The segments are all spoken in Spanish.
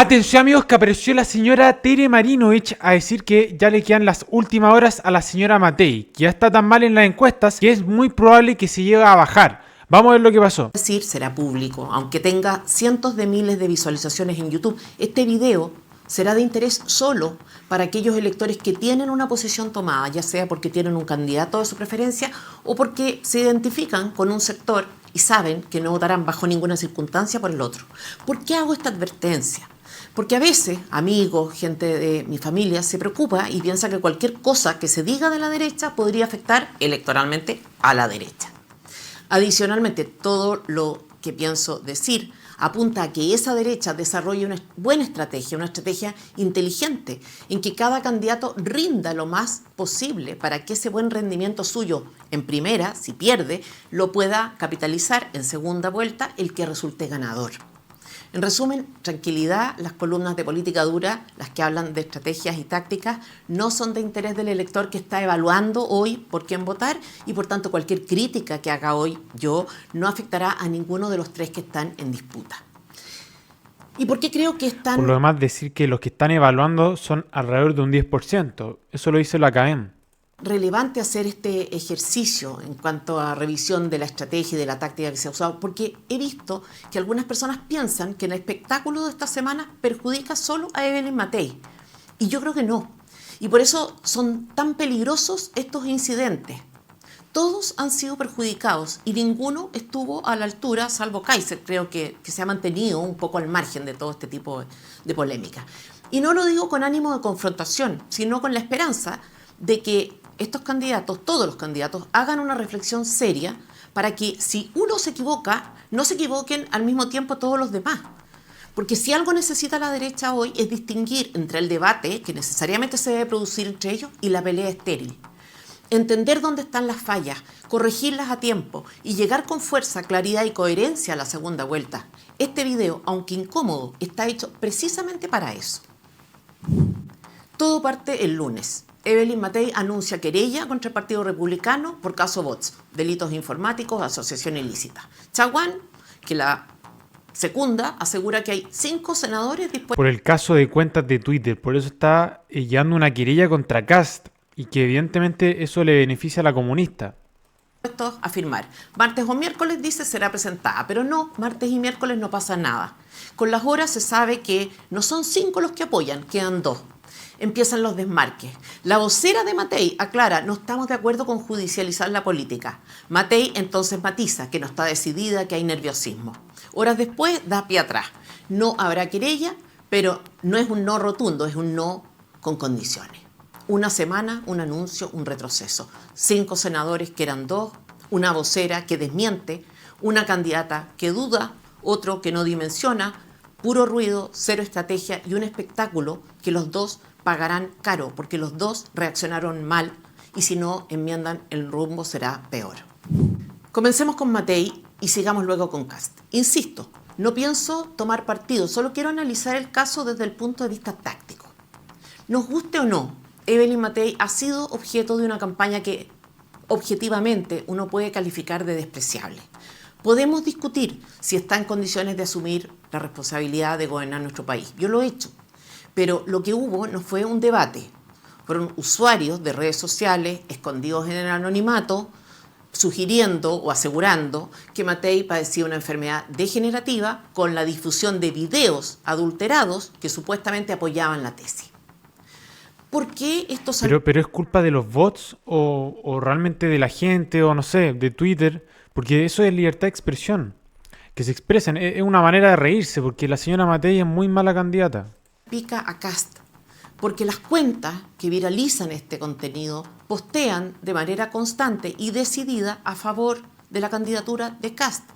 Atención amigos, que apareció la señora Tere Marinovich a decir que ya le quedan las últimas horas a la señora Matei, que ya está tan mal en las encuestas que es muy probable que se llegue a bajar. Vamos a ver lo que pasó. Decir, será público, aunque tenga cientos de miles de visualizaciones en YouTube. Este video será de interés solo para aquellos electores que tienen una posición tomada, ya sea porque tienen un candidato de su preferencia o porque se identifican con un sector y saben que no votarán bajo ninguna circunstancia por el otro. ¿Por qué hago esta advertencia? Porque a veces amigos, gente de mi familia se preocupa y piensa que cualquier cosa que se diga de la derecha podría afectar electoralmente a la derecha. Adicionalmente, todo lo que pienso decir apunta a que esa derecha desarrolle una buena estrategia, una estrategia inteligente, en que cada candidato rinda lo más posible para que ese buen rendimiento suyo en primera, si pierde, lo pueda capitalizar en segunda vuelta el que resulte ganador. En resumen, tranquilidad, las columnas de política dura, las que hablan de estrategias y tácticas, no son de interés del elector que está evaluando hoy por quién votar y por tanto cualquier crítica que haga hoy yo no afectará a ninguno de los tres que están en disputa. ¿Y por qué creo que están? Por lo demás, decir que los que están evaluando son alrededor de un 10%. Eso lo dice la academia. Relevante hacer este ejercicio en cuanto a revisión de la estrategia y de la táctica que se ha usado, porque he visto que algunas personas piensan que el espectáculo de esta semana perjudica solo a Evelyn Matei, y yo creo que no, y por eso son tan peligrosos estos incidentes. Todos han sido perjudicados y ninguno estuvo a la altura, salvo Kaiser, creo que se ha mantenido un poco al margen de todo este tipo de polémica. Y no lo digo con ánimo de confrontación, sino con la esperanza de que estos candidatos, todos los candidatos, hagan una reflexión seria para que si uno se equivoca, no se equivoquen al mismo tiempo todos los demás. Porque si algo necesita la derecha hoy es distinguir entre el debate, que necesariamente se debe producir entre ellos, y la pelea estéril. Entender dónde están las fallas, corregirlas a tiempo y llegar con fuerza, claridad y coherencia a la segunda vuelta. Este video, aunque incómodo, está hecho precisamente para eso. Todo parte el lunes. Evelyn Matei anuncia querella contra el Partido Republicano por caso bots, delitos informáticos, asociación ilícita. Chaguán, que la secunda, asegura que hay 5 senadores dispuestos Por el caso de cuentas de Twitter, por eso está llevando una querella contra Kast y que evidentemente eso le beneficia a la comunista. a firmar. Martes o miércoles dice será presentada, pero no, martes y miércoles no pasa nada. Con las horas se sabe que no son 5 los que apoyan, quedan 2. Empiezan los desmarques. La vocera de Matei aclara, no estamos de acuerdo con judicializar la política. Matei entonces matiza que no está decidida, que hay nerviosismo. Horas después da pie atrás. No habrá querella, pero no es un no rotundo, es un no con condiciones. Una semana, un anuncio, un retroceso. 5 senadores que eran 2, una vocera que desmiente, una candidata que duda, otro que no dimensiona, puro ruido, cero estrategia y un espectáculo que los dos pagarán caro, porque los dos reaccionaron mal y si no enmiendan el rumbo será peor. Comencemos con Matei y sigamos luego con Kast. Insisto, no pienso tomar partido, solo quiero analizar el caso desde el punto de vista táctico. Nos guste o no, Evelyn Matei ha sido objeto de una campaña que objetivamente uno puede calificar de despreciable. Podemos discutir si está en condiciones de asumir la responsabilidad de gobernar nuestro país. Yo lo he hecho. Pero lo que hubo no fue un debate. Fueron usuarios de redes sociales escondidos en el anonimato, sugiriendo o asegurando que Matei padecía una enfermedad degenerativa con la difusión de videos adulterados que supuestamente apoyaban la tesis. ¿Por qué esto salió? Pero es culpa de los bots o realmente de la gente o no sé, de Twitter, porque eso es libertad de expresión. Que se expresen, es una manera de reírse, porque la señora Matei es muy mala candidata. Pica a Kast, porque las cuentas que viralizan este contenido postean de manera constante y decidida a favor de la candidatura de Kast.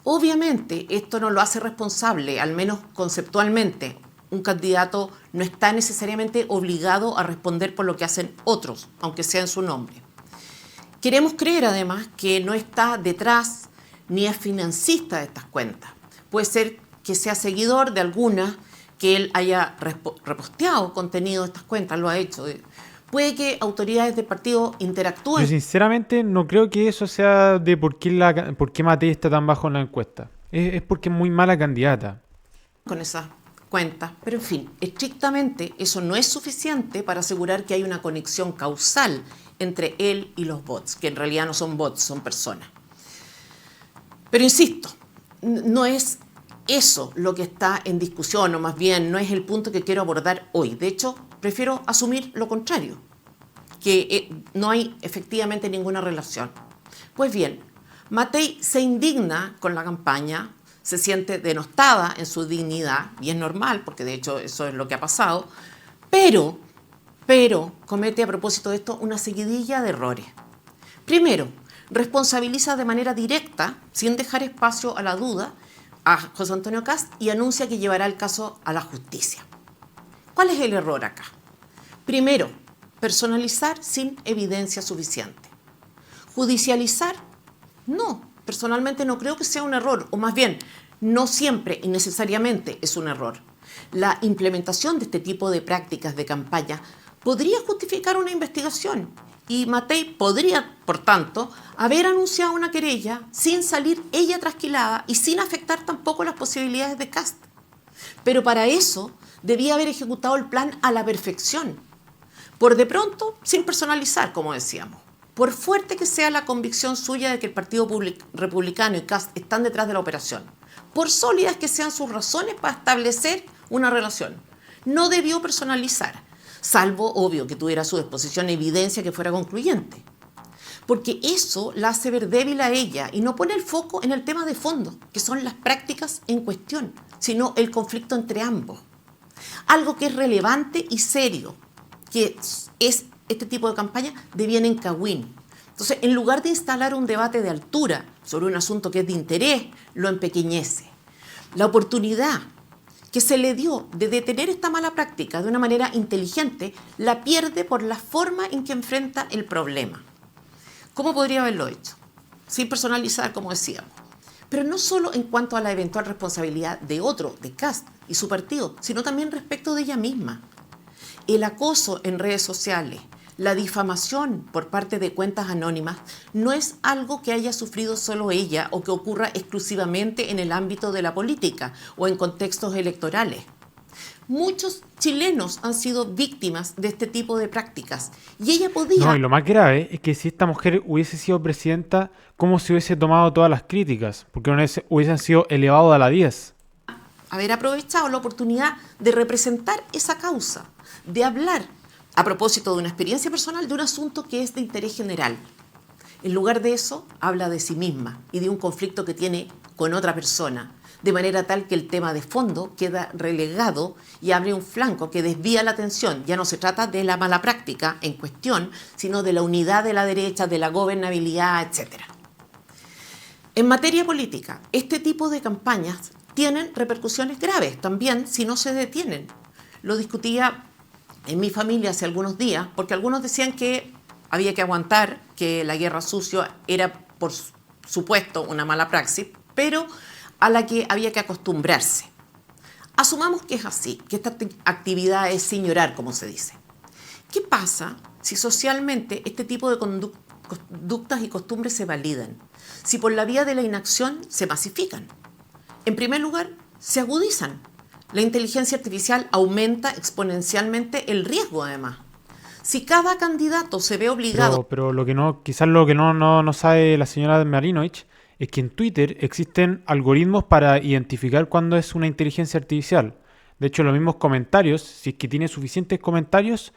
Obviamente esto no lo hace responsable, al menos conceptualmente. Un candidato no está necesariamente obligado a responder por lo que hacen otros, aunque sea en su nombre. Queremos creer además que no está detrás ni es financista de estas cuentas. Puede ser que sea seguidor de algunas, que él haya reposteado contenido de estas cuentas, lo ha hecho. Puede que autoridades del partido interactúen. Yo sinceramente no creo que eso sea de por qué Matei está tan bajo en la encuesta. Es porque es muy mala candidata. Con esas cuentas, pero en fin, estrictamente eso no es suficiente para asegurar que hay una conexión causal entre él y los bots, que en realidad no son bots, son personas. Pero insisto, no es eso lo que está en discusión, o más bien no es el punto que quiero abordar hoy. De hecho, prefiero asumir lo contrario, que no hay efectivamente ninguna relación. Pues bien, Matei se indigna con la campaña, se siente denostada en su dignidad, y es normal, porque de hecho eso es lo que ha pasado, pero comete a propósito de esto una seguidilla de errores. Primero, responsabiliza de manera directa, sin dejar espacio a la duda, a José Antonio Kast y anuncia que llevará el caso a la justicia. ¿Cuál es el error acá? Primero, personalizar sin evidencia suficiente. Judicializar, no, personalmente no creo que sea un error, o más bien, no siempre y necesariamente es un error. La implementación de este tipo de prácticas de campaña podría justificar una investigación y Matei podría, por tanto, haber anunciado una querella sin salir ella trasquilada y sin afectar tampoco las posibilidades de Kast. Pero para eso debía haber ejecutado el plan a la perfección. Por de pronto, sin personalizar, como decíamos. Por fuerte que sea la convicción suya de que el Partido Republicano y Kast están detrás de la operación, por sólidas que sean sus razones para establecer una relación, no debió personalizar, salvo, obvio, que tuviera a su disposición evidencia que fuera concluyente. Porque eso la hace ver débil a ella y no pone el foco en el tema de fondo, que son las prácticas en cuestión, sino el conflicto entre ambos. Algo que es relevante y serio, que es este tipo de campaña de bien en Cagüín. Entonces, en lugar de instalar un debate de altura sobre un asunto que es de interés, lo empequeñece. La oportunidad que se le dio de detener esta mala práctica de una manera inteligente, la pierde por la forma en que enfrenta el problema. ¿Cómo podría haberlo hecho? Sin personalizar, como decíamos. Pero no solo en cuanto a la eventual responsabilidad de otro, de Kast y su partido, sino también respecto de ella misma. El acoso en redes sociales, la difamación por parte de cuentas anónimas no es algo que haya sufrido solo ella o que ocurra exclusivamente en el ámbito de la política o en contextos electorales. Muchos chilenos han sido víctimas de este tipo de prácticas y ella podía No, y lo más grave es que si esta mujer hubiese sido presidenta, ¿cómo se hubiese tomado todas las críticas? Porque no hubiesen sido elevados a la 10. haber aprovechado la oportunidad de representar esa causa, de hablar a propósito de una experiencia personal de un asunto que es de interés general. En lugar de eso, habla de sí misma y de un conflicto que tiene con otra persona, de manera tal que el tema de fondo queda relegado y abre un flanco que desvía la atención. Ya no se trata de la mala práctica en cuestión, sino de la unidad de la derecha, de la gobernabilidad, etc. En materia política, este tipo de campañas tienen repercusiones graves también si no se detienen. Lo discutía en mi familia hace algunos días, porque algunos decían que había que aguantar, que la guerra sucia era, por supuesto, una mala praxis, pero a la que había que acostumbrarse. Asumamos que es así, que esta actividad es sin llorar, como se dice. ¿Qué pasa si socialmente este tipo de conductas y costumbres se validan? Si por la vía de la inacción se masifican. En primer lugar, se agudizan. La inteligencia artificial aumenta exponencialmente el riesgo, además. Si cada candidato se ve obligado... Pero lo que no, quizás lo que no sabe la señora Marinovich es que en Twitter existen algoritmos para identificar cuándo es una inteligencia artificial. De hecho, los mismos comentarios, si es que tiene suficientes comentarios,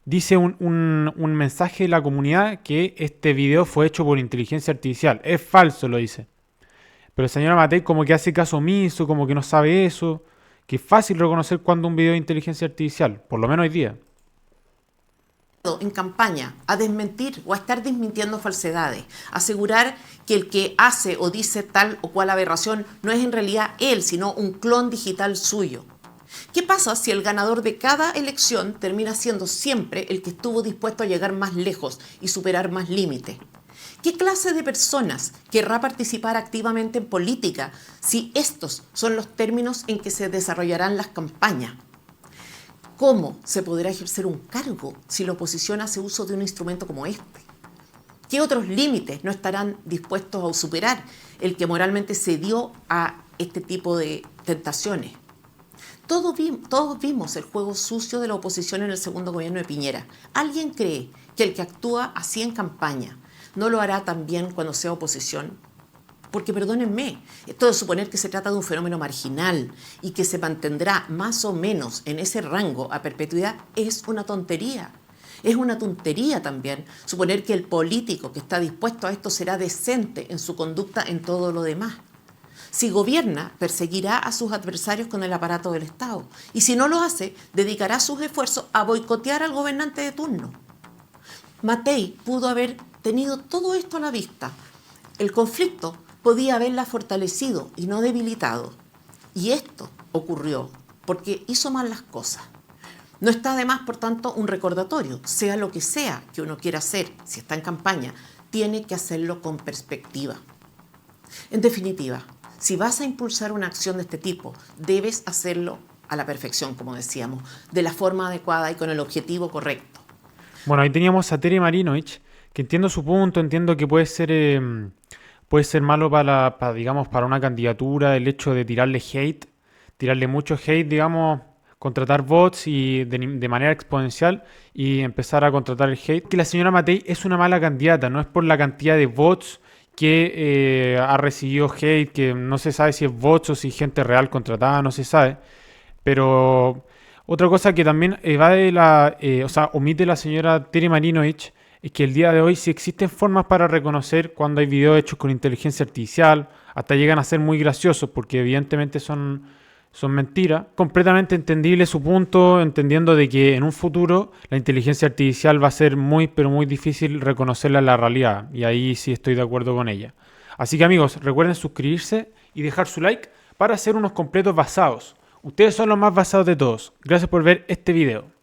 dice un mensaje de la comunidad que este video fue hecho por inteligencia artificial. Es falso, lo dice. Pero la señora Matei como que hace caso omiso, como que no sabe eso, que es fácil reconocer cuándo un video es inteligencia artificial, por lo menos hoy día. En campaña a desmentir o a estar desmintiendo falsedades, asegurar que el que hace o dice tal o cual aberración no es en realidad él, sino un clon digital suyo. ¿Qué pasa si el ganador de cada elección termina siendo siempre el que estuvo dispuesto a llegar más lejos y superar más límites? ¿Qué clase de personas querrá participar activamente en política si estos son los términos en que se desarrollarán las campañas? ¿Cómo se podrá ejercer un cargo si la oposición hace uso de un instrumento como este? ¿Qué otros límites no estarán dispuestos a superar el que moralmente cedió a este tipo de tentaciones? Todos vimos el juego sucio de la oposición en el segundo gobierno de Piñera. ¿Alguien cree que el que actúa así en campaña no lo hará también cuando sea oposición? Porque perdónenme, esto de suponer que se trata de un fenómeno marginal y que se mantendrá más o menos en ese rango a perpetuidad es una tontería. Es una tontería también suponer que el político que está dispuesto a esto será decente en su conducta en todo lo demás. Si gobierna, perseguirá a sus adversarios con el aparato del Estado. Y si no lo hace, dedicará sus esfuerzos a boicotear al gobernante de turno. Matei pudo haber tenido todo esto a la vista. El conflicto podía haberla fortalecido y no debilitado. Y esto ocurrió porque hizo mal las cosas. No está de más, por tanto, un recordatorio. Sea lo que sea que uno quiera hacer, si está en campaña, tiene que hacerlo con perspectiva. En definitiva, si vas a impulsar una acción de este tipo, debes hacerlo a la perfección, como decíamos, de la forma adecuada y con el objetivo correcto. Bueno, ahí teníamos a Tere Marinovich, que entiendo su punto, entiendo que puede ser malo digamos, para una candidatura el hecho de tirarle mucho hate, digamos, contratar bots y de manera exponencial y empezar a contratar el hate. Que la señora Matei es una mala candidata, no es por la cantidad de bots que ha recibido hate, que no se sabe si es bots o si es gente real contratada, no se sabe. Pero otra cosa que también omite la señora Tere Marinovich es que el día de hoy sí existen formas para reconocer cuando hay videos hechos con inteligencia artificial, hasta llegan a ser muy graciosos porque evidentemente son mentiras. Completamente entendible su punto, entendiendo de que en un futuro la inteligencia artificial va a ser muy, pero muy difícil reconocerla en la realidad. Y ahí sí estoy de acuerdo con ella. Así que amigos, recuerden suscribirse y dejar su like para hacer unos completos basados. Ustedes son los más basados de todos. Gracias por ver este video.